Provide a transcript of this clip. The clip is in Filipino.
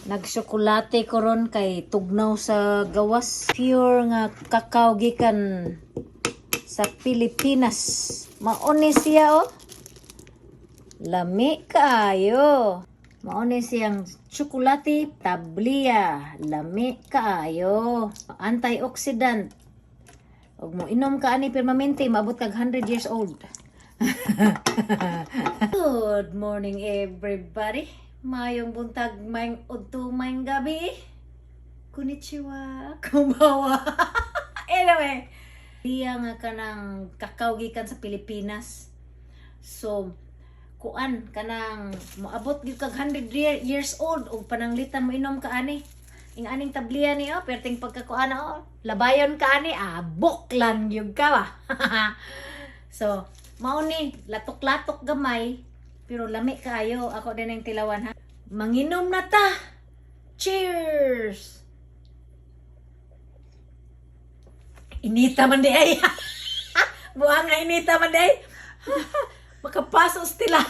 Nagsokolate ko ron kay tugnaw sa gawas. Pure nga kakao gikan sa Pilipinas. Mauni siya oh. Lami kaayo. Mauni siyang tsokolate tablia. Lami kaayo. Antioxidant. Og mo inom ka ani permanente maabot kag 100 years old. Good morning everybody. Mayong buntag, mayong udto, mayong gabi. Konnichiwa, kumbawa. Anyway, diya nga kanang kakao gikan sa Pilipinas. So, kuan kanang moabot gyud kag 100 years old ug pananglitan mo inom ka ani. Ing aning tabliya ni oh, perting pagkakuan oh, labayon ka ani, buklan gyud ka ba. So, mao ni latok-latok gamay. Pero lami kaayo, ako din ang tilawan ha. Manginom na ta! Cheers! Inita man di ay. Buang nga inita man di ay. Makapasos tila.